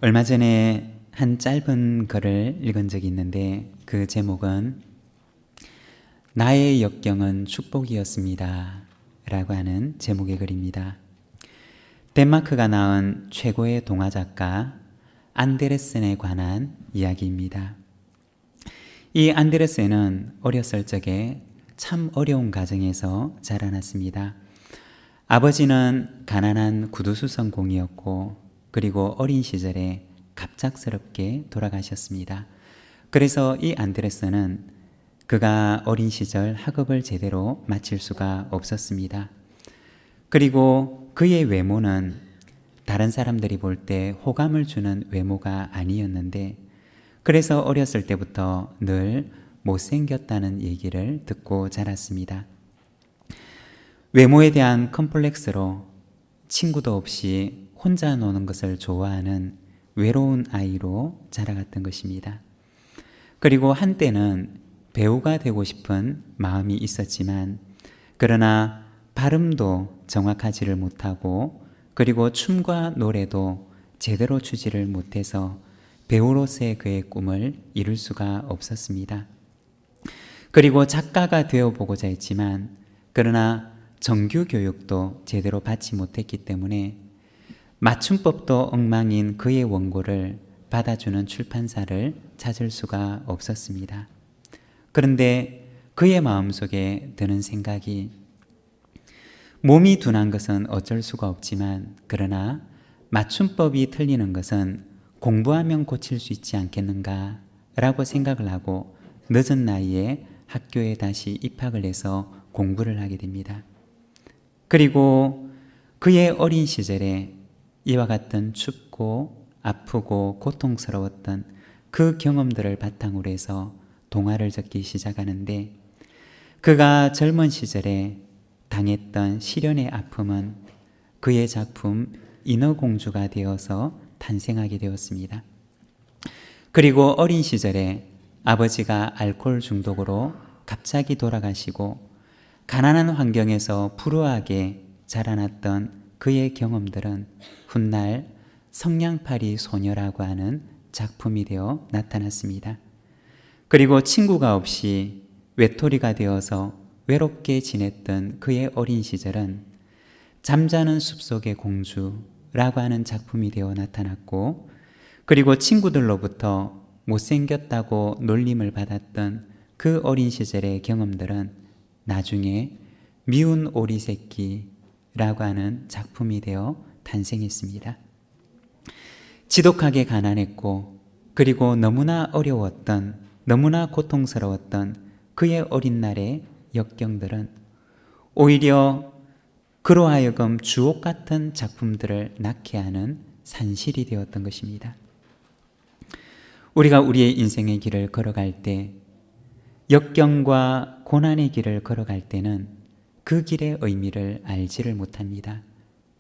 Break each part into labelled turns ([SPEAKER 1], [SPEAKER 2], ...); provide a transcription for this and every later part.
[SPEAKER 1] 얼마 전에 한 짧은 글을 읽은 적이 있는데 그 제목은 나의 역경은 축복이었습니다 라고 하는 제목의 글입니다. 덴마크가 낳은 최고의 동화작가 안데르센에 관한 이야기입니다. 이 안데르센은 어렸을 적에 참 어려운 가정에서 자라났습니다. 아버지는 가난한 구두수선공이었고 그리고 어린 시절에 갑작스럽게 돌아가셨습니다. 그래서 이 안데르센은 그가 어린 시절 학업을 제대로 마칠 수가 없었습니다. 그리고 그의 외모는 다른 사람들이 볼 때 호감을 주는 외모가 아니었는데 그래서 어렸을 때부터 늘 못생겼다는 얘기를 듣고 자랐습니다. 외모에 대한 컴플렉스로 친구도 없이 혼자 노는 것을 좋아하는 외로운 아이로 자라갔던 것입니다. 그리고 한때는 배우가 되고 싶은 마음이 있었지만 그러나 발음도 정확하지를 못하고 그리고 춤과 노래도 제대로 추지를 못해서 배우로서의 그의 꿈을 이룰 수가 없었습니다. 그리고 작가가 되어보고자 했지만 그러나 정규 교육도 제대로 받지 못했기 때문에 맞춤법도 엉망인 그의 원고를 받아주는 출판사를 찾을 수가 없었습니다. 그런데 그의 마음속에 드는 생각이 몸이 둔한 것은 어쩔 수가 없지만 그러나 맞춤법이 틀리는 것은 공부하면 고칠 수 있지 않겠는가 라고 생각을 하고 늦은 나이에 학교에 다시 입학을 해서 공부를 하게 됩니다. 그리고 그의 어린 시절에 이와 같은 춥고 아프고 고통스러웠던 그 경험들을 바탕으로 해서 동화를 적기 시작하는데 그가 젊은 시절에 당했던 시련의 아픔은 그의 작품 인어공주가 되어서 탄생하게 되었습니다. 그리고 어린 시절에 아버지가 알코올 중독으로 갑자기 돌아가시고 가난한 환경에서 불우하게 자라났던 그의 경험들은 훗날 성냥팔이 소녀라고 하는 작품이 되어 나타났습니다. 그리고 친구가 없이 외톨이가 되어서 외롭게 지냈던 그의 어린 시절은 잠자는 숲속의 공주라고 하는 작품이 되어 나타났고 그리고 친구들로부터 못생겼다고 놀림을 받았던 그 어린 시절의 경험들은 나중에 미운 오리 새끼라고 하는 작품이 되어 탄생했습니다. 지독하게 가난했고 그리고 너무나 어려웠던 너무나 고통스러웠던 그의 어린 날의 역경들은 오히려 그로 하여금 주옥 같은 작품들을 낳게 하는 산실이 되었던 것입니다. 우리가 우리의 인생의 길을 걸어갈 때 역경과 고난의 길을 걸어갈 때는 그 길의 의미를 알지를 못합니다.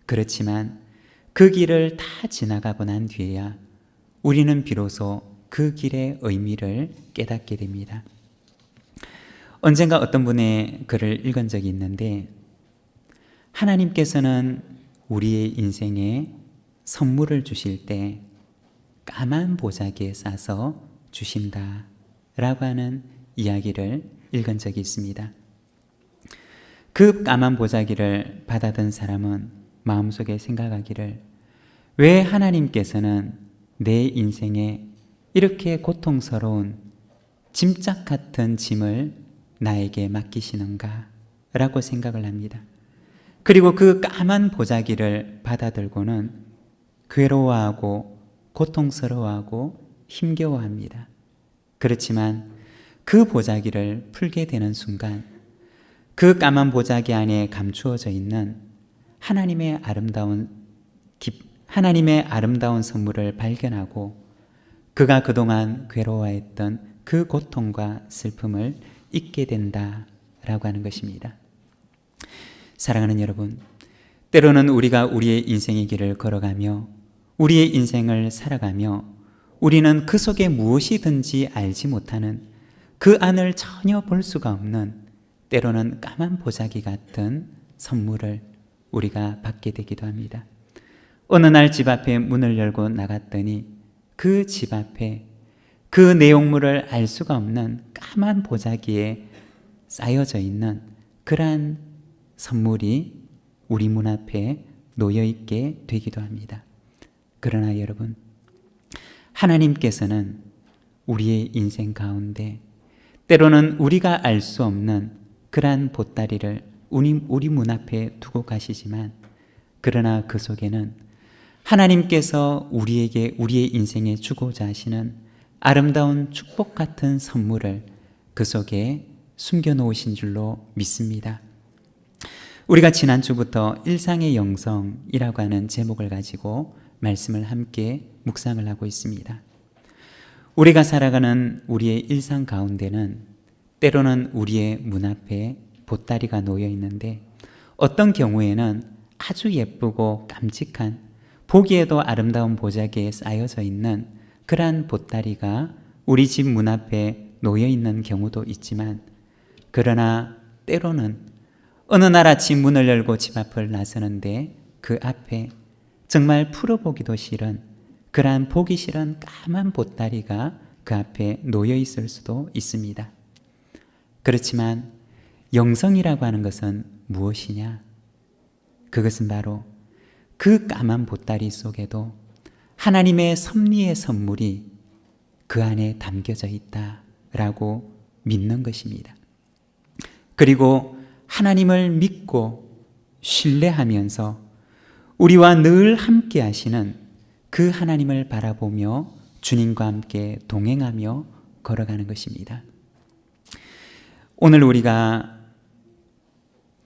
[SPEAKER 1] 그렇지만 그 길을 다 지나가고 난 뒤에야 우리는 비로소 그 길의 의미를 깨닫게 됩니다. 언젠가 어떤 분의 글을 읽은 적이 있는데 하나님께서는 우리의 인생에 선물을 주실 때 까만 보자기에 싸서 주신다 라고 하는 이야기를 읽은 적이 있습니다. 그 까만 보자기를 받아든 사람은 마음속에 생각하기를 왜 하나님께서는 내 인생에 이렇게 고통스러운 짐짝 같은 짐을 나에게 맡기시는가 라고 생각을 합니다. 그리고 그 까만 보자기를 받아들고는 괴로워하고 고통스러워하고 힘겨워합니다. 그렇지만 그 보자기를 풀게 되는 순간 그 까만 보자기 안에 감추어져 있는 하나님의 아름다운 선물을 발견하고 그가 그동안 괴로워했던 그 고통과 슬픔을 잊게 된다라고 하는 것입니다. 사랑하는 여러분, 때로는 우리가 우리의 인생의 길을 걸어가며 우리의 인생을 살아가며 우리는 그 속에 무엇이든지 알지 못하는 그 안을 전혀 볼 수가 없는 때로는 까만 보자기 같은 선물을 우리가 받게 되기도 합니다. 어느 날 집 앞에 문을 열고 나갔더니 그 집 앞에 그 내용물을 알 수가 없는 까만 보자기에 쌓여져 있는 그러한 선물이 우리 문 앞에 놓여 있게 되기도 합니다. 그러나 여러분, 하나님께서는 우리의 인생 가운데 때로는 우리가 알 수 없는 그러한 보따리를 우리 문 앞에 두고 가시지만, 그러나 그 속에는 하나님께서 우리에게 우리의 인생에 주고자 하시는 아름다운 축복 같은 선물을 그 속에 숨겨놓으신 줄로 믿습니다. 우리가 지난주부터 일상의 영성이라고 하는 제목을 가지고 말씀을 함께 묵상을 하고 있습니다. 우리가 살아가는 우리의 일상 가운데는 때로는 우리의 문 앞에 보따리가 놓여 있는데, 어떤 경우에는 아주 예쁘고 깜찍한 보기에도 아름다운 보자기에 쌓여져 있는 그러한 보따리가 우리 집 문 앞에 놓여 있는 경우도 있지만, 그러나 때로는 어느 날 아침 문을 열고 집 앞을 나서는데 그 앞에 정말 풀어보기도 싫은 그러한 보기 싫은 까만 보따리가 그 앞에 놓여 있을 수도 있습니다. 그렇지만 영성이라고 하는 것은 무엇이냐? 그것은 바로 그 까만 보따리 속에도 하나님의 섭리의 선물이 그 안에 담겨져 있다라고 믿는 것입니다. 그리고 하나님을 믿고 신뢰하면서 우리와 늘 함께 하시는 그 하나님을 바라보며 주님과 함께 동행하며 걸어가는 것입니다. 오늘 우리가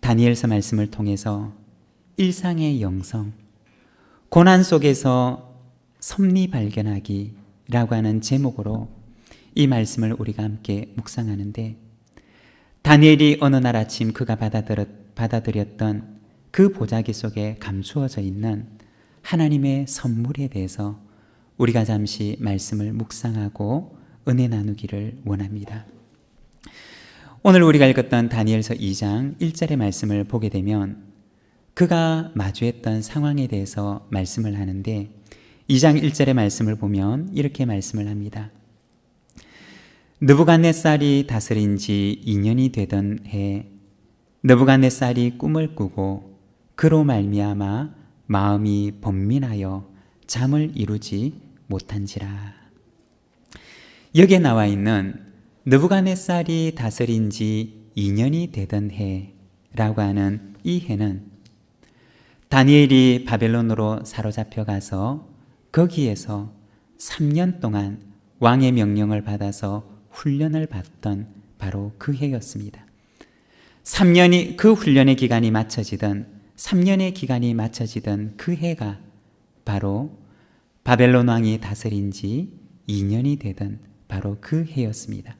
[SPEAKER 1] 다니엘서 말씀을 통해서 일상의 영성, 고난 속에서 섭리 발견하기라고 하는 제목으로 이 말씀을 우리가 함께 묵상하는데, 다니엘이 어느 날 아침 그가 받아들였던 그 보자기 속에 감추어져 있는 하나님의 선물에 대해서 우리가 잠시 말씀을 묵상하고 은혜 나누기를 원합니다. 오늘 우리가 읽었던 다니엘서 2장 1절의 말씀을 보게 되면 그가 마주했던 상황에 대해서 말씀을 하는데, 2장 1절의 말씀을 보면 이렇게 말씀을 합니다. 느부갓네살이 다스린 지 2년이 되던 해, 느부갓네살이 꿈을 꾸고 그로 말미암아 마음이 번민하여 잠을 이루지 못한지라. 여기에 나와 있는 느부갓네살이 다스린 지 2년이 되던 해라고 하는 이 해는 다니엘이 바벨론으로 사로잡혀 가서 거기에서 3년 동안 왕의 명령을 받아서 훈련을 받던 바로 그 해였습니다. 3년이 그 훈련의 기간이 마쳐지던 3년의 기간이 마쳐지던 그 해가 바로 바벨론 왕이 다스린 지 2년이 되던 바로 그 해였습니다.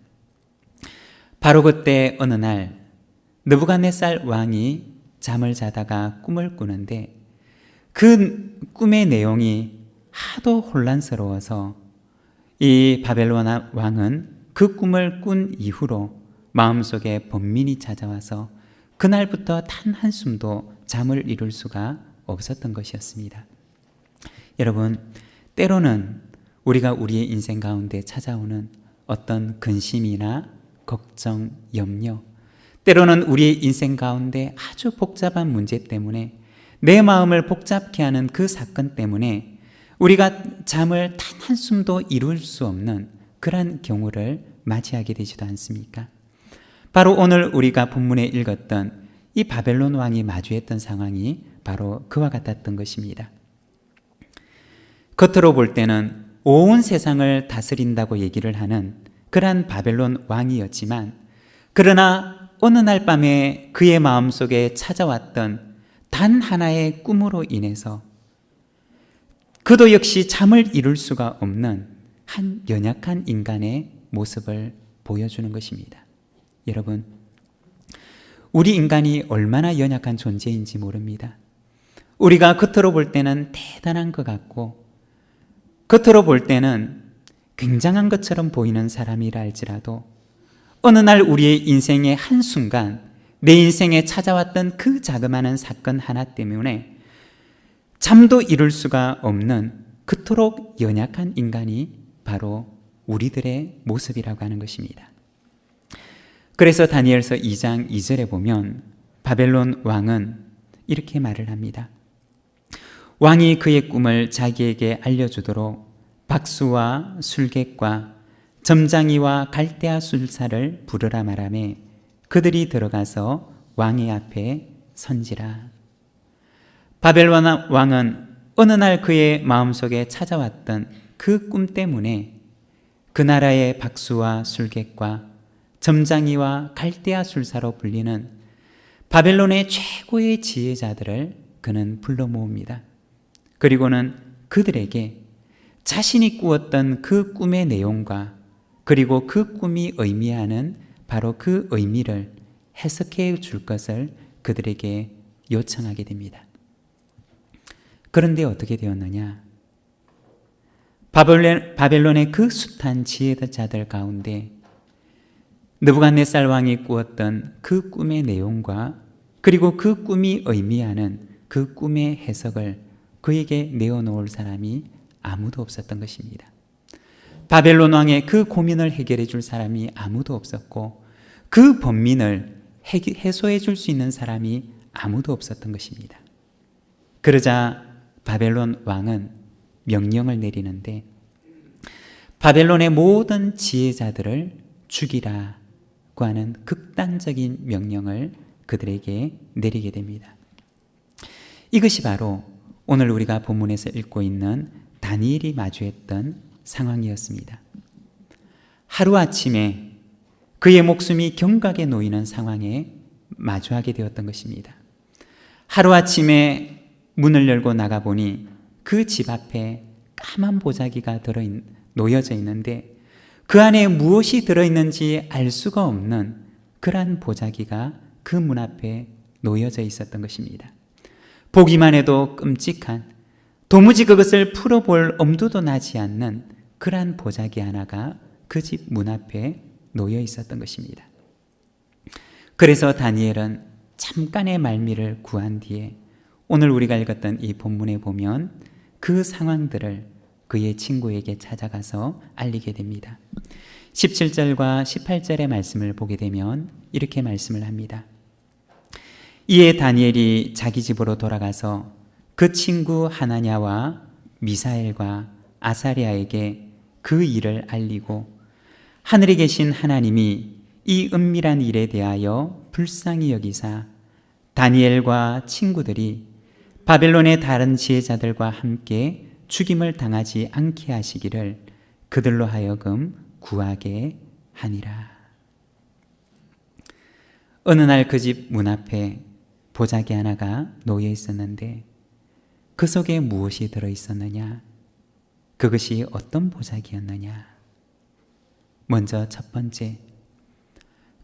[SPEAKER 1] 바로 그때 어느 날 느부갓네살 왕이 잠을 자다가 꿈을 꾸는데, 그 꿈의 내용이 하도 혼란스러워서 이 바벨론 왕은 그 꿈을 꾼 이후로 마음속에 번민이 찾아와서 그날부터 단 한숨도 잠을 이룰 수가 없었던 것이었습니다. 여러분, 때로는 우리가 우리의 인생 가운데 찾아오는 어떤 근심이나 걱정, 염려, 때로는 우리의 인생 가운데 아주 복잡한 문제 때문에, 내 마음을 복잡케 하는 그 사건 때문에 우리가 잠을 단 한숨도 이룰 수 없는 그런 경우를 맞이하게 되지도 않습니까? 바로 오늘 우리가 본문에 읽었던 이 바벨론 왕이 마주했던 상황이 바로 그와 같았던 것입니다. 겉으로 볼 때는 온 세상을 다스린다고 얘기를 하는 그러한 바벨론 왕이었지만, 그러나 어느 날 밤에 그의 마음속에 찾아왔던 단 하나의 꿈으로 인해서 그도 역시 잠을 이룰 수가 없는 한 연약한 인간의 모습을 보여주는 것입니다. 여러분, 우리 인간이 얼마나 연약한 존재인지 모릅니다. 우리가 겉으로 볼 때는 대단한 것 같고, 겉으로 볼 때는 굉장한 것처럼 보이는 사람이라 할지라도 어느 날 우리의 인생의 한순간 내 인생에 찾아왔던 그 자그마한 사건 하나 때문에 잠도 이룰 수가 없는 그토록 연약한 인간이 바로 우리들의 모습이라고 하는 것입니다. 그래서 다니엘서 2장 2절에 보면 바벨론 왕은 이렇게 말을 합니다. 왕이 그의 꿈을 자기에게 알려주도록 박수와 술객과 점장이와 갈대아 술사를 부르라 말하매 그들이 들어가서 왕의 앞에 선지라. 바벨론 왕은 어느 날 그의 마음속에 찾아왔던 그 꿈 때문에 그 나라의 박수와 술객과 점장이와 갈대아 술사로 불리는 바벨론의 최고의 지혜자들을 그는 불러 모읍니다. 그리고는 그들에게 자신이 꾸었던 그 꿈의 내용과 그리고 그 꿈이 의미하는 바로 그 의미를 해석해 줄 것을 그들에게 요청하게 됩니다. 그런데 어떻게 되었느냐? 바벨론의 그 숱한 지혜자들 가운데 느부갓네살 왕이 꾸었던 그 꿈의 내용과 그리고 그 꿈이 의미하는 그 꿈의 해석을 그에게 내어놓을 사람이 아무도 없었던 것입니다. 바벨론 왕의 그 고민을 해결해 줄 사람이 아무도 없었고 그 번민을 해소해 줄 수 있는 사람이 아무도 없었던 것입니다. 그러자 바벨론 왕은 명령을 내리는데 바벨론의 모든 지혜자들을 죽이라고 하는 극단적인 명령을 그들에게 내리게 됩니다. 이것이 바로 오늘 우리가 본문에서 읽고 있는 다니엘이 마주했던 상황이었습니다. 하루아침에 그의 목숨이 경각에 놓이는 상황에 마주하게 되었던 것입니다. 하루아침에 문을 열고 나가보니 그 집 앞에 까만 보자기가 놓여져 있는데 그 안에 무엇이 들어있는지 알 수가 없는 그러한 보자기가 그 문 앞에 놓여져 있었던 것입니다. 보기만 해도 끔찍한, 도무지 그것을 풀어볼 엄두도 나지 않는 그러한 보자기 하나가 그 집 문 앞에 놓여 있었던 것입니다. 그래서 다니엘은 잠깐의 말미를 구한 뒤에 오늘 우리가 읽었던 이 본문에 보면 그 상황들을 그의 친구에게 찾아가서 알리게 됩니다. 17절과 18절의 말씀을 보게 되면 이렇게 말씀을 합니다. 이에 다니엘이 자기 집으로 돌아가서 그 친구 하나냐와 미사엘과 아사랴에게 그 일을 알리고 하늘에 계신 하나님이 이 은밀한 일에 대하여 불쌍히 여기사 다니엘과 친구들이 바벨론의 다른 지혜자들과 함께 죽임을 당하지 않게 하시기를 그들로 하여금 구하게 하니라. 어느 날 그 집 문 앞에 보자기 하나가 놓여 있었는데 그 속에 무엇이 들어 있었느냐? 그것이 어떤 보자기였느냐? 먼저 첫 번째,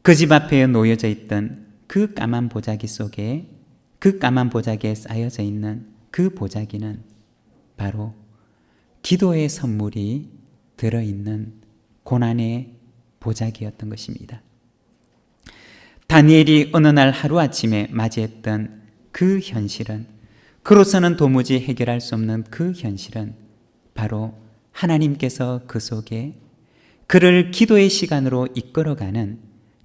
[SPEAKER 1] 그 집 앞에 놓여져 있던 그 까만 보자기 속에 그 까만 보자기에 쌓여져 있는 그 보자기는 바로 기도의 선물이 들어있는 고난의 보자기였던 것입니다. 다니엘이 어느 날 하루아침에 맞이했던 그 현실은, 그로서는 도무지 해결할 수 없는 그 현실은 바로 하나님께서 그 속에 그를 기도의 시간으로 이끌어가는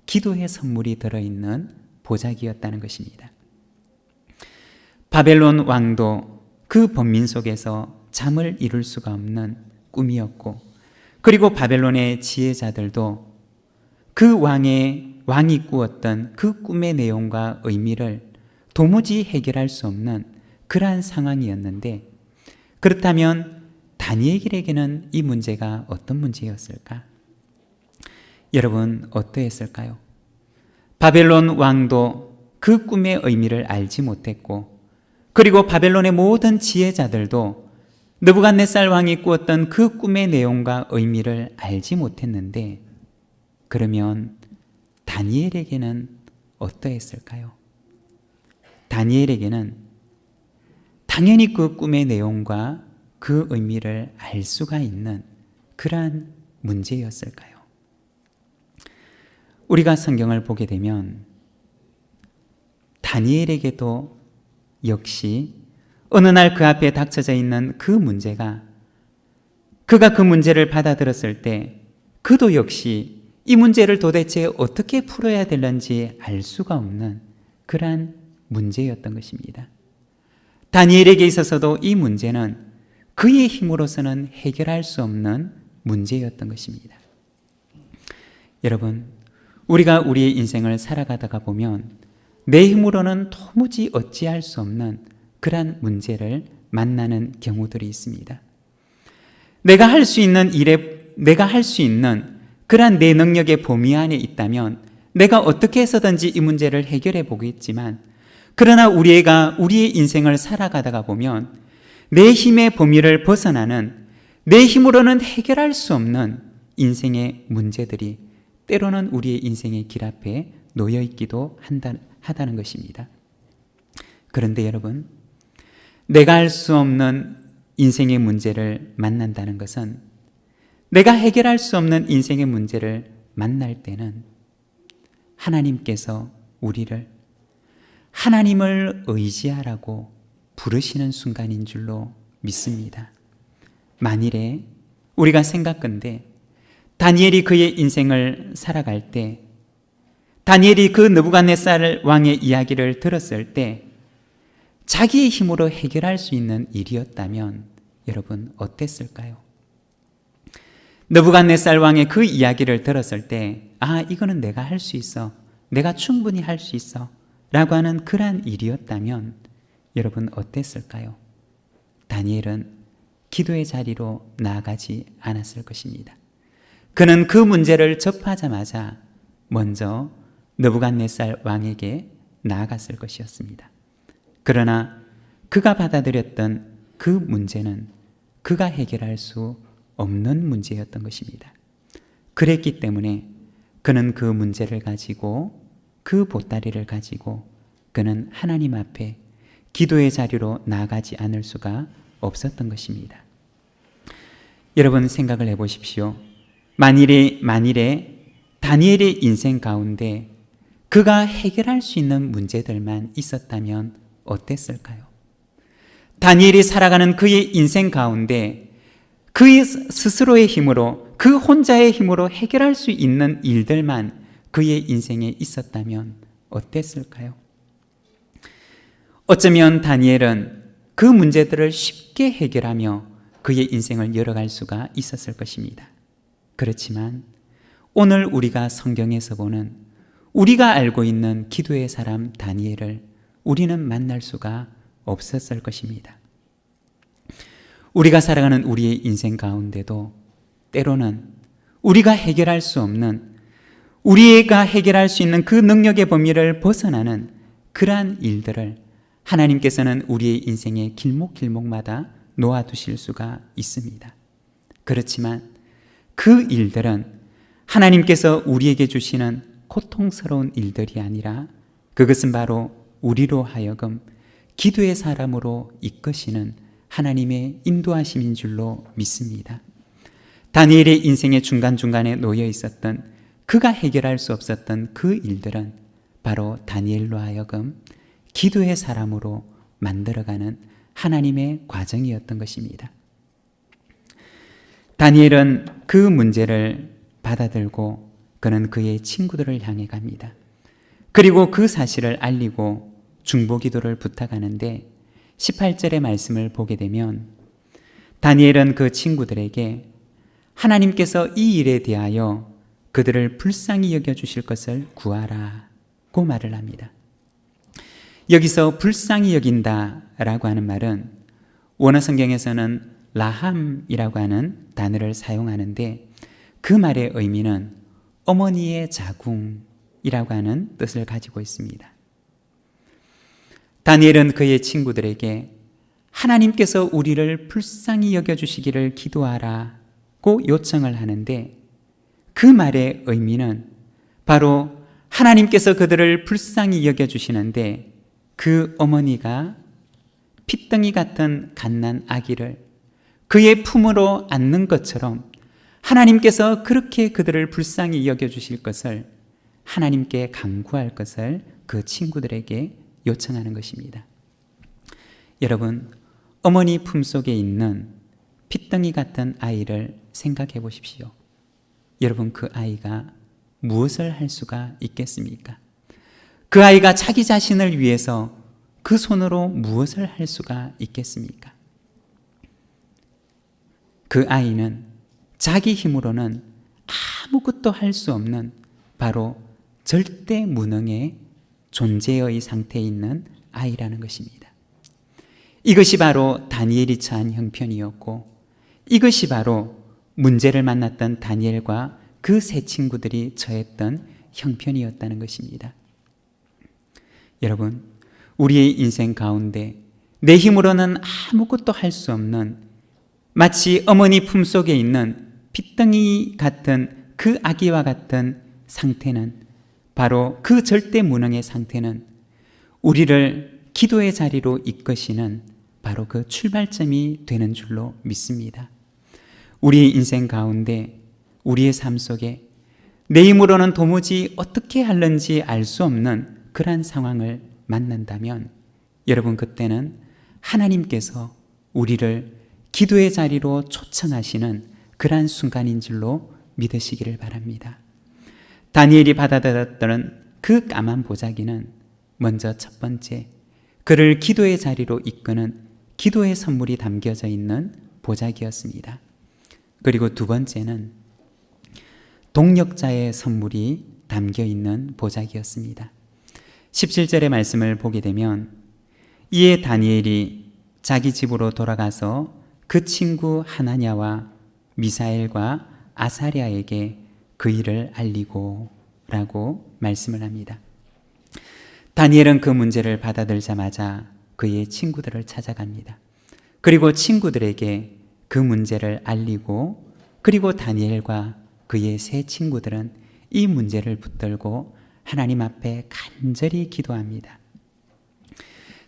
[SPEAKER 1] 기도의 선물이 들어있는 보자기였다는 것입니다. 바벨론 왕도 그 번민 속에서 잠을 이룰 수가 없는 꿈이었고, 그리고 바벨론의 지혜자들도 그 왕이 꾸었던 그 꿈의 내용과 의미를 도무지 해결할 수 없는 그러한 상황이었는데, 그렇다면 다니엘에게는 이 문제가 어떤 문제였을까? 여러분, 어떠했을까요? 바벨론 왕도 그 꿈의 의미를 알지 못했고, 그리고 바벨론의 모든 지혜자들도 느부갓네살 왕이 꾸었던 그 꿈의 내용과 의미를 알지 못했는데, 그러면 다니엘에게는 어떠했을까요? 다니엘에게는 당연히 그 꿈의 내용과 그 의미를 알 수가 있는 그러한 문제였을까요? 우리가 성경을 보게 되면 다니엘에게도 역시 어느 날 그 앞에 닥쳐져 있는 그 문제가, 그가 그 문제를 받아들였을 때 그도 역시 이 문제를 도대체 어떻게 풀어야 되는지 알 수가 없는 그러한 문제였던 것입니다. 다니엘에게 있어서도 이 문제는 그의 힘으로서는 해결할 수 없는 문제였던 것입니다. 여러분, 우리가 우리의 인생을 살아가다가 보면 내 힘으로는 도무지 어찌할 수 없는 그러한 문제를 만나는 경우들이 있습니다. 내가 할 수 있는 그러한 내 능력의 범위 안에 있다면 내가 어떻게 해서든지 이 문제를 해결해 보겠지만, 그러나 우리의 인생을 살아가다가 보면 내 힘의 범위를 벗어나는, 내 힘으로는 해결할 수 없는 인생의 문제들이 때로는 우리의 인생의 길 앞에 놓여 있기도 하다는 것입니다. 그런데 여러분, 내가 할 수 없는 인생의 문제를 만난다는 것은, 내가 해결할 수 없는 인생의 문제를 만날 때는 하나님께서 우리를 하나님을 의지하라고 부르시는 순간인 줄로 믿습니다. 만일에 우리가 생각건대 다니엘이 그의 인생을 살아갈 때, 다니엘이 그 느부갓네살 왕의 이야기를 들었을 때 자기의 힘으로 해결할 수 있는 일이었다면 여러분 어땠을까요? 느부갓네살 왕의 그 이야기를 들었을 때, 이거는 내가 할 수 있어, 내가 충분히 할 수 있어 라고 하는 그러한 일이었다면 여러분 어땠을까요? 다니엘은 기도의 자리로 나아가지 않았을 것입니다. 그는 그 문제를 접하자마자 먼저 느부갓네살 왕에게 나아갔을 것이었습니다. 그러나 그가 받아들였던 그 문제는 그가 해결할 수 없는 문제였던 것입니다. 그랬기 때문에 그는 그 문제를 가지고, 그 보따리를 가지고 그는 하나님 앞에 기도의 자리로 나아가지 않을 수가 없었던 것입니다. 여러분 생각을 해보십시오. 만일에 다니엘의 인생 가운데 그가 해결할 수 있는 문제들만 있었다면 어땠을까요? 다니엘이 살아가는 그의 인생 가운데 그의 스스로의 힘으로, 그 혼자의 힘으로 해결할 수 있는 일들만 그의 인생에 있었다면 어땠을까요? 어쩌면 다니엘은 그 문제들을 쉽게 해결하며 그의 인생을 열어갈 수가 있었을 것입니다. 그렇지만 오늘 우리가 성경에서 보는, 우리가 알고 있는 기도의 사람 다니엘을 우리는 만날 수가 없었을 것입니다. 우리가 살아가는 우리의 인생 가운데도 때로는 우리가 해결할 수 없는, 우리가 해결할 수 있는 그 능력의 범위를 벗어나는 그러한 일들을 하나님께서는 우리의 인생의 길목길목마다 놓아두실 수가 있습니다. 그렇지만 그 일들은 하나님께서 우리에게 주시는 고통스러운 일들이 아니라 그것은 바로 우리로 하여금 기도의 사람으로 이끄시는 하나님의 인도하심인 줄로 믿습니다. 다니엘의 인생의 중간중간에 놓여 있었던, 그가 해결할 수 없었던 그 일들은 바로 다니엘로 하여금 기도의 사람으로 만들어가는 하나님의 과정이었던 것입니다. 다니엘은 그 문제를 받아들고 그는 그의 친구들을 향해 갑니다. 그리고 그 사실을 알리고 중보기도를 부탁하는데 18절의 말씀을 보게 되면 다니엘은 그 친구들에게 하나님께서 이 일에 대하여 그들을 불쌍히 여겨주실 것을 구하라고 말을 합니다. 여기서 불쌍히 여긴다라고 하는 말은 원어 성경에서는 라함이라고 하는 단어를 사용하는데 그 말의 의미는 어머니의 자궁이라고 하는 뜻을 가지고 있습니다. 다니엘은 그의 친구들에게 하나님께서 우리를 불쌍히 여겨주시기를 기도하라고 요청을 하는데 그 말의 의미는 바로 하나님께서 그들을 불쌍히 여겨주시는데 그 어머니가 핏덩이 같은 갓난 아기를 그의 품으로 안는 것처럼 하나님께서 그렇게 그들을 불쌍히 여겨주실 것을, 하나님께 간구할 것을 그 친구들에게 요청하는 것입니다. 여러분, 어머니 품속에 있는 핏덩이 같은 아이를 생각해 보십시오. 여러분, 그 아이가 무엇을 할 수가 있겠습니까? 그 아이가 자기 자신을 위해서 그 손으로 무엇을 할 수가 있겠습니까? 그 아이는 자기 힘으로는 아무것도 할 수 없는 바로 절대 무능의 존재의 상태에 있는 아이라는 것입니다. 이것이 바로 다니엘이 처한 형편이었고, 이것이 바로 문제를 만났던 다니엘과 그 세 친구들이 처했던 형편이었다는 것입니다. 여러분, 우리의 인생 가운데 내 힘으로는 아무것도 할 수 없는, 마치 어머니 품속에 있는 핏덩이 같은 그 아기와 같은 상태는, 바로 그 절대 무능의 상태는 우리를 기도의 자리로 이끄시는 바로 그 출발점이 되는 줄로 믿습니다. 우리의 인생 가운데, 우리의 삶 속에 내 힘으로는 도무지 어떻게 하는지 알 수 없는 그러한 상황을 만난다면, 여러분, 그때는 하나님께서 우리를 기도의 자리로 초청하시는 그러한 순간인 줄로 믿으시기를 바랍니다. 다니엘이 받아들였던 그 까만 보자기는 먼저 첫 번째, 그를 기도의 자리로 이끄는 기도의 선물이 담겨져 있는 보자기였습니다. 그리고 두 번째는 동력자의 선물이 담겨 있는 보자기였습니다. 17절의 말씀을 보게 되면, 이에 다니엘이 자기 집으로 돌아가서 그 친구 하나냐와 미사엘과 아사랴에게 그 일을 알리고 라고 말씀을 합니다. 다니엘은 그 문제를 받아들자마자 그의 친구들을 찾아갑니다. 그리고 친구들에게 그 문제를 알리고, 그리고 다니엘과 그의 세 친구들은 이 문제를 붙들고 하나님 앞에 간절히 기도합니다.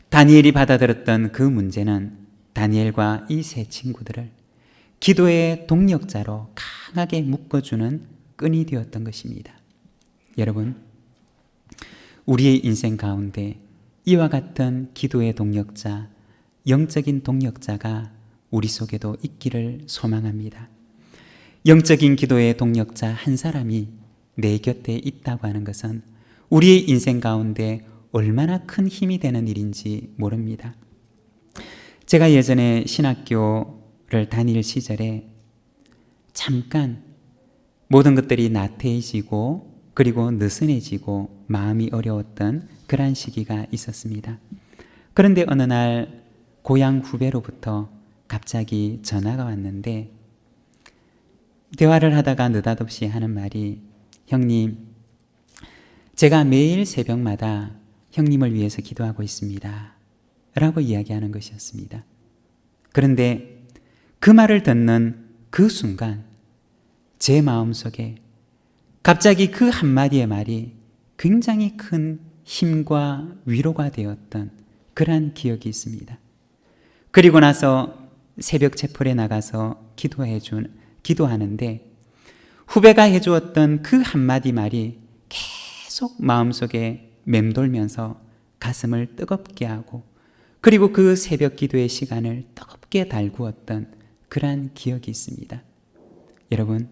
[SPEAKER 1] 다니엘이 받아들였던 그 문제는 다니엘과 이 세 친구들을 기도의 동력자로 강하게 묶어주는 끈이 되었던 것입니다. 여러분, 우리의 인생 가운데 이와 같은 기도의 동력자, 영적인 동력자가 우리 속에도 있기를 소망합니다. 영적인 기도의 동력자 한 사람이 내 곁에 있다고 하는 것은 우리의 인생 가운데 얼마나 큰 힘이 되는 일인지 모릅니다. 제가 예전에 신학교를 다닐 시절에 잠깐 모든 것들이 나태해지고 그리고 느슨해지고 마음이 어려웠던 그러한 시기가 있었습니다. 그런데 어느 날 고향 후배로부터 갑자기 전화가 왔는데, 대화를 하다가 느닷없이 하는 말이, 형님, 제가 매일 새벽마다 형님을 위해서 기도하고 있습니다 라고 이야기하는 것이었습니다. 그런데 그 말을 듣는 그 순간 제 마음속에 갑자기 그 한마디의 말이 굉장히 큰 힘과 위로가 되었던 그러한 기억이 있습니다. 그리고 나서 새벽 채플에 나가서 기도하는데 후배가 해주었던 그 한마디 말이 계속 마음속에 맴돌면서 가슴을 뜨겁게 하고, 그리고 그 새벽 기도의 시간을 뜨겁게 달구었던 그러한 기억이 있습니다. 여러분,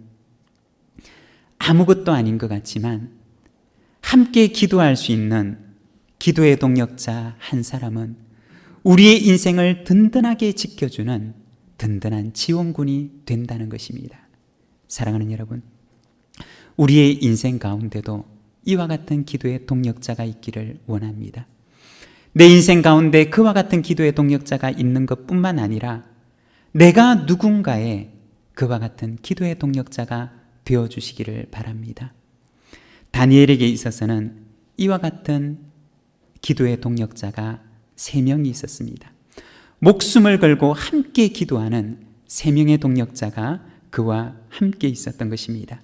[SPEAKER 1] 아무것도 아닌 것 같지만 함께 기도할 수 있는 기도의 동력자 한 사람은 우리의 인생을 든든하게 지켜주는 든든한 지원군이 된다는 것입니다. 사랑하는 여러분, 우리의 인생 가운데도 이와 같은 기도의 동력자가 있기를 원합니다. 내 인생 가운데 그와 같은 기도의 동력자가 있는 것뿐만 아니라 내가 누군가의 그와 같은 기도의 동력자가 되어주시기를 바랍니다. 다니엘에게 있어서는 이와 같은 기도의 동력자가 3명이 있었습니다. 목숨을 걸고 함께 기도하는 3명의 동력자가 그와 함께 있었던 것입니다.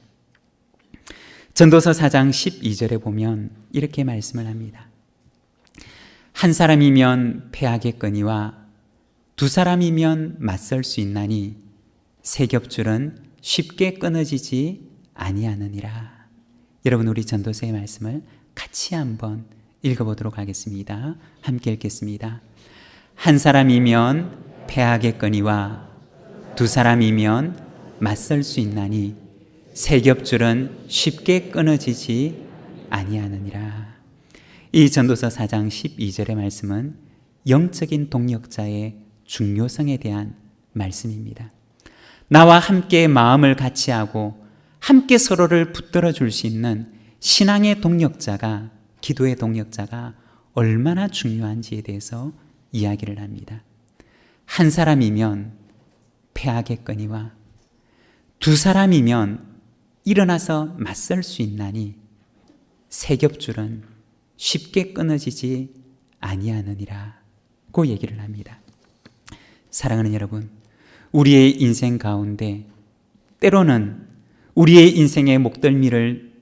[SPEAKER 1] 전도서 4장 12절에 보면 이렇게 말씀을 합니다. 한 사람이면 패하겠거니와 두 사람이면 맞설 수 있나니 세 겹줄은 쉽게 끊어지지 아니하느니라. 여러분, 우리 전도서의 말씀을 같이 한번 읽어보도록 하겠습니다. 함께 읽겠습니다. 한 사람이면 패하겠거니와 두 사람이면 맞설 수 있나니 세 겹줄은 쉽게 끊어지지 아니하느니라. 이 전도서 4장 12절의 말씀은 영적인 동력자의 중요성에 대한 말씀입니다. 나와 함께 마음을 같이 하고 함께 서로를 붙들어 줄 수 있는 신앙의 동력자가, 기도의 동력자가 얼마나 중요한지에 대해서 이야기를 합니다. 한 사람이면 패하겠거니와 두 사람이면 일어나서 맞설 수 있나니 세 겹줄은 쉽게 끊어지지 아니하느니라 고 얘기를 합니다. 사랑하는 여러분, 우리의 인생 가운데 때로는 우리의 인생의 목덜미를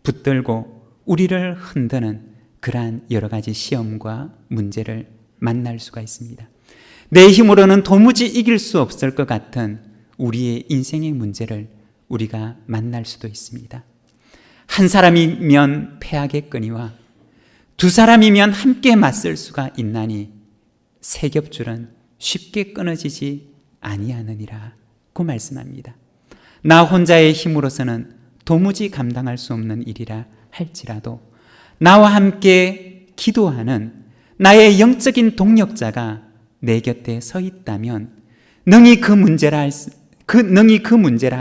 [SPEAKER 1] 붙들고 우리를 흔드는 그러한 여러 가지 시험과 문제를 만날 수가 있습니다. 내 힘으로는 도무지 이길 수 없을 것 같은 우리의 인생의 문제를 우리가 만날 수도 있습니다. 한 사람이면 패하겠거니와 두 사람이면 함께 맞설 수가 있나니 세 겹줄은 쉽게 끊어지지 아니하느니라 고 말씀합니다. 나 혼자의 힘으로서는 도무지 감당할 수 없는 일이라 할지라도 나와 함께 기도하는 나의 영적인 동력자가 내 곁에 서 있다면 능히 그 문제라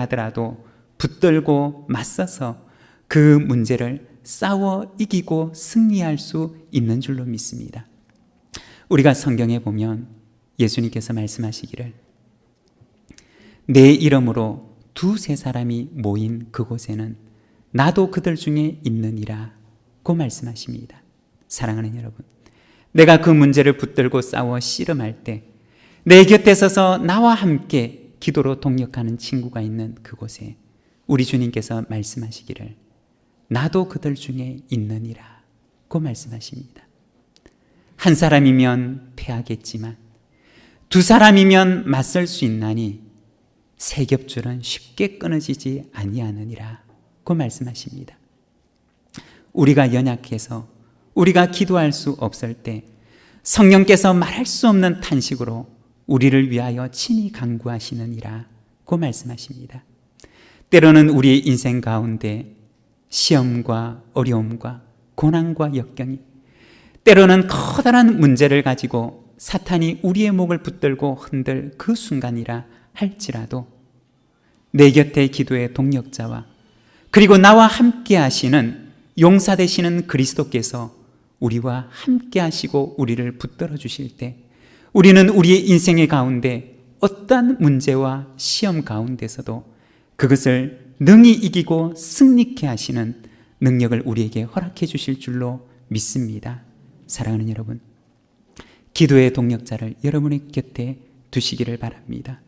[SPEAKER 1] 하더라도 붙들고 맞서서 그 문제를 싸워 이기고 승리할 수 있는 줄로 믿습니다. 우리가 성경에 보면 예수님께서 말씀하시기를 내 이름으로 두세 사람이 모인 그곳에는 나도 그들 중에 있느니라 고 말씀하십니다. 사랑하는 여러분, 내가 그 문제를 붙들고 싸워 씨름할 때 내 곁에 서서 나와 함께 기도로 동력하는 친구가 있는 그곳에 우리 주님께서 말씀하시기를 나도 그들 중에 있느니라 고 말씀하십니다. 한 사람이면 패하겠지만 두 사람이면 맞설 수 있나니 세 겹줄은 쉽게 끊어지지 아니하느니라 고 말씀하십니다. 우리가 연약해서 우리가 기도할 수 없을 때 성령께서 말할 수 없는 탄식으로 우리를 위하여 친히 간구하시느니라 고 말씀하십니다. 때로는 우리의 인생 가운데 시험과 어려움과 고난과 역경이, 때로는 커다란 문제를 가지고 사탄이 우리의 목을 붙들고 흔들 그 순간이라 할지라도 내 곁에 기도의 동력자와 그리고 나와 함께 하시는 용사 되시는 그리스도께서 우리와 함께 하시고 우리를 붙들어 주실 때 우리는 우리의 인생의 가운데 어떠한 문제와 시험 가운데서도 그것을 능히 이기고 승리케 하시는 능력을 우리에게 허락해 주실 줄로 믿습니다. 사랑하는 여러분, 기도의 동력자를 여러분의 곁에 두시기를 바랍니다.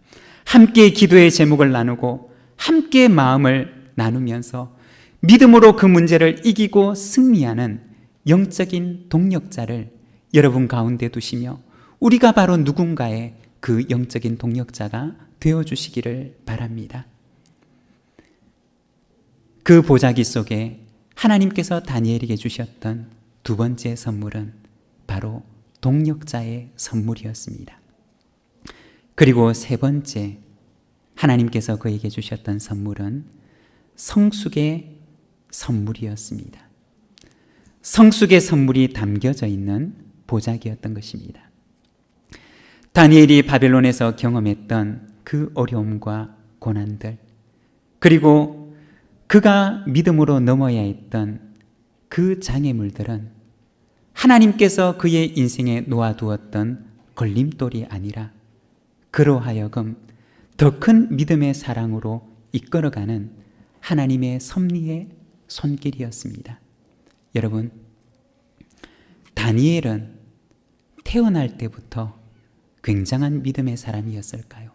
[SPEAKER 1] 함께 기도의 제목을 나누고 함께 마음을 나누면서 믿음으로 그 문제를 이기고 승리하는 영적인 동력자를 여러분 가운데 두시며 우리가 바로 누군가의 그 영적인 동력자가 되어주시기를 바랍니다. 그 보자기 속에 하나님께서 다니엘에게 주셨던 두 번째 선물은 바로 동력자의 선물이었습니다. 그리고 세 번째 하나님께서 그에게 주셨던 선물은 성숙의 선물이었습니다. 성숙의 선물이 담겨져 있는 보자기였던 것입니다. 다니엘이 바벨론에서 경험했던 그 어려움과 고난들, 그리고 그가 믿음으로 넘어야 했던 그 장애물들은 하나님께서 그의 인생에 놓아두었던 걸림돌이 아니라 그로 하여금 더 큰 믿음의 사랑으로 이끌어가는 하나님의 섭리의 손길이었습니다. 여러분, 다니엘은 태어날 때부터 굉장한 믿음의 사람이었을까요?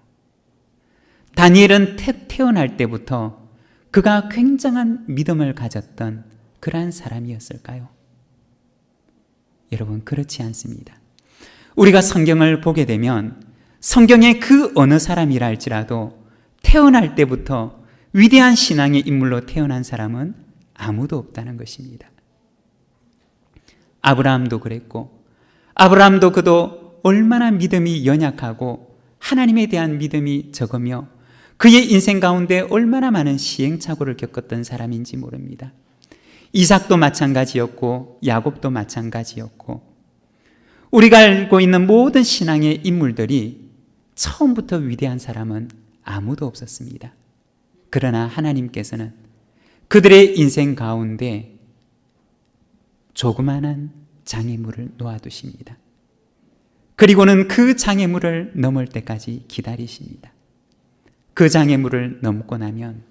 [SPEAKER 1] 다니엘은 태어날 때부터 그가 굉장한 믿음을 가졌던 그러한 사람이었을까요? 여러분, 그렇지 않습니다. 우리가 성경을 보게 되면 성경의 그 어느 사람이라 할지라도 태어날 때부터 위대한 신앙의 인물로 태어난 사람은 아무도 없다는 것입니다. 아브라함도 그랬고, 아브라함도 그도 얼마나 믿음이 연약하고 하나님에 대한 믿음이 적으며 그의 인생 가운데 얼마나 많은 시행착오를 겪었던 사람인지 모릅니다. 이삭도 마찬가지였고 야곱도 마찬가지였고, 우리가 알고 있는 모든 신앙의 인물들이 처음부터 위대한 사람은 아무도 없었습니다. 그러나 하나님께서는 그들의 인생 가운데 조그마한 장애물을 놓아두십니다. 그리고는 그 장애물을 넘을 때까지 기다리십니다. 그 장애물을 넘고 나면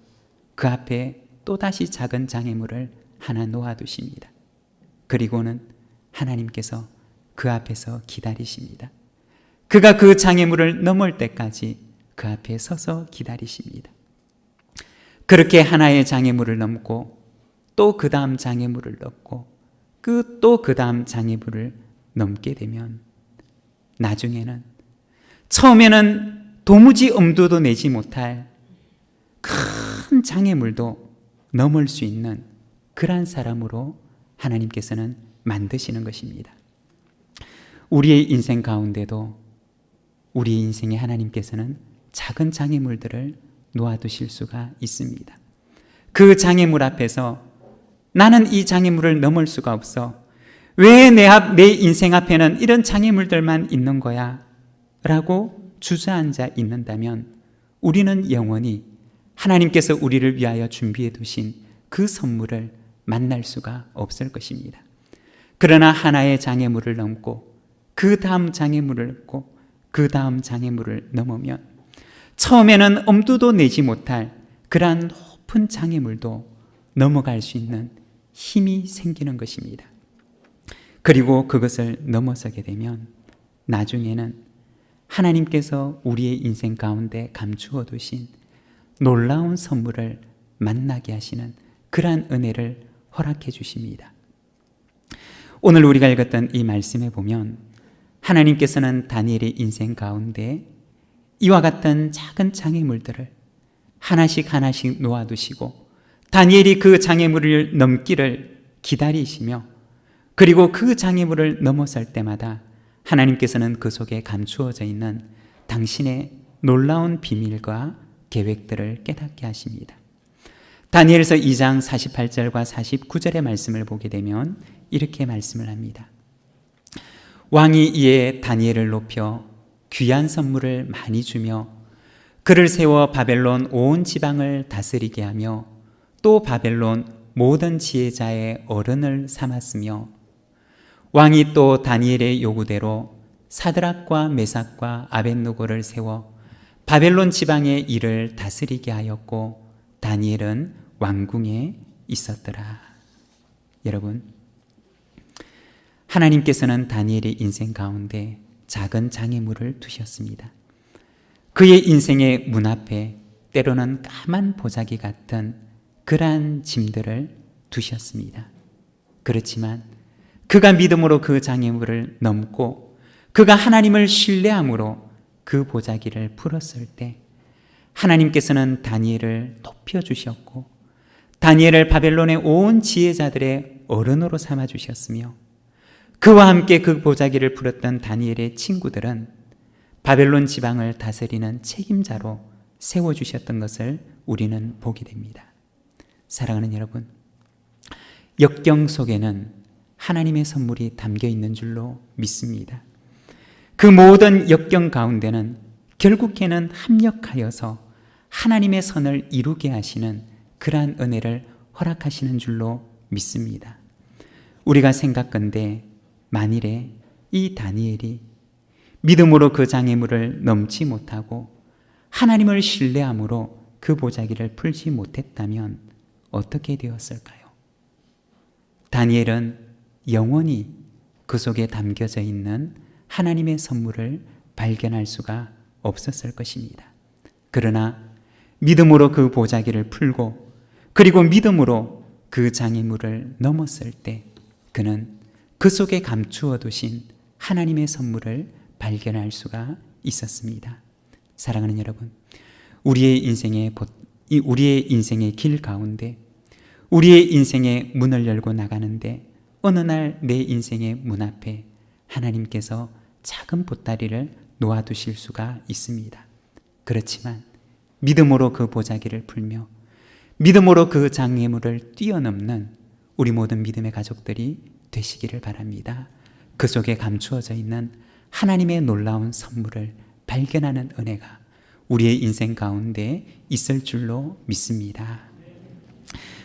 [SPEAKER 1] 그 앞에 또다시 작은 장애물을 하나 놓아두십니다. 그리고는 하나님께서 그 앞에서 기다리십니다. 그가 그 장애물을 넘을 때까지 그 앞에 서서 기다리십니다. 그렇게 하나의 장애물을 넘고 또 그 다음 장애물을 넘고 또 그 다음 장애물을 넘게 되면 나중에는, 처음에는 도무지 엄두도 내지 못할 큰 장애물도 넘을 수 있는 그러한 사람으로 하나님께서는 만드시는 것입니다. 우리의 인생 가운데도 우리의 인생에 하나님께서는 작은 장애물들을 놓아두실 수가 있습니다. 그 장애물 앞에서 나는 이 장애물을 넘을 수가 없어, 왜 내 인생 앞에는 이런 장애물들만 있는 거야? 라고 주저앉아 있는다면 우리는 영원히 하나님께서 우리를 위하여 준비해 두신 그 선물을 만날 수가 없을 것입니다. 그러나 하나의 장애물을 넘고 그 다음 장애물을 넘고 그 다음 장애물을 넘으면 처음에는 엄두도 내지 못할 그러한 높은 장애물도 넘어갈 수 있는 힘이 생기는 것입니다. 그리고 그것을 넘어서게 되면 나중에는 하나님께서 우리의 인생 가운데 감추어 두신 놀라운 선물을 만나게 하시는 그러한 은혜를 허락해 주십니다. 오늘 우리가 읽었던 이 말씀에 보면 하나님께서는 다니엘의 인생 가운데 이와 같은 작은 장애물들을 하나씩 하나씩 놓아두시고 다니엘이 그 장애물을 넘기를 기다리시며, 그리고 그 장애물을 넘어설 때마다 하나님께서는 그 속에 감추어져 있는 당신의 놀라운 비밀과 계획들을 깨닫게 하십니다. 다니엘서 2장 48절과 49절의 말씀을 보게 되면 이렇게 말씀을 합니다. 왕이 이에 다니엘을 높여 귀한 선물을 많이 주며 그를 세워 바벨론 온 지방을 다스리게 하며 또 바벨론 모든 지혜자의 어른을 삼았으며, 왕이 또 다니엘의 요구대로 사드락과 메삭과 아벳느고를 세워 바벨론 지방의 일을 다스리게 하였고 다니엘은 왕궁에 있었더라. 여러분, 하나님께서는 다니엘의 인생 가운데 작은 장애물을 두셨습니다. 그의 인생의 문 앞에 때로는 까만 보자기 같은 그러한 짐들을 두셨습니다. 그렇지만 그가 믿음으로 그 장애물을 넘고 그가 하나님을 신뢰함으로 그 보자기를 풀었을 때 하나님께서는 다니엘을 높여주셨고 다니엘을 바벨론의 온 지혜자들의 어른으로 삼아주셨으며, 그와 함께 그 보자기를 풀었던 다니엘의 친구들은 바벨론 지방을 다스리는 책임자로 세워주셨던 것을 우리는 보게 됩니다. 사랑하는 여러분, 역경 속에는 하나님의 선물이 담겨 있는 줄로 믿습니다. 그 모든 역경 가운데는 결국에는 합력하여서 하나님의 선을 이루게 하시는 그러한 은혜를 허락하시는 줄로 믿습니다. 우리가 생각건대 만일에 이 다니엘이 믿음으로 그 장애물을 넘지 못하고 하나님을 신뢰함으로 그 보자기를 풀지 못했다면 어떻게 되었을까요? 다니엘은 영원히 그 속에 담겨져 있는 하나님의 선물을 발견할 수가 없었을 것입니다. 그러나 믿음으로 그 보자기를 풀고 그리고 믿음으로 그 장애물을 넘었을 때 그는 그 속에 감추어 두신 하나님의 선물을 발견할 수가 있었습니다. 사랑하는 여러분, 우리의 인생의 길 가운데 우리의 인생의 문을 열고 나가는데 어느 날 내 인생의 문 앞에 하나님께서 작은 보따리를 놓아두실 수가 있습니다. 그렇지만 믿음으로 그 보자기를 풀며 믿음으로 그 장애물을 뛰어넘는 우리 모든 믿음의 가족들이 되시기를 바랍니다. 그 속에 감추어져 있는 하나님의 놀라운 선물을 발견하는 은혜가 우리의 인생 가운데 있을 줄로 믿습니다.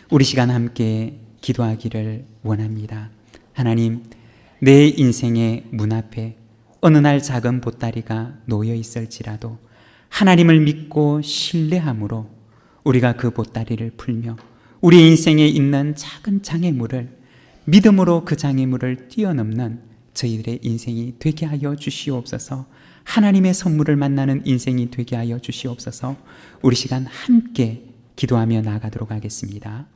[SPEAKER 1] 우리 시간 함께 기도하기를 원합니다. 하나님, 내 인생의 문 앞에 어느 날 작은 보따리가 놓여 있을지라도 하나님을 믿고 신뢰함으로 우리가 그 보따리를 풀며 우리 인생에 있는 작은 장애물을 믿음으로 그 장애물을 뛰어넘는 저희들의 인생이 되게 하여 주시옵소서. 하나님의 선물을 만나는 인생이 되게 하여 주시옵소서. 우리 시간 함께 기도하며 나아가도록 하겠습니다.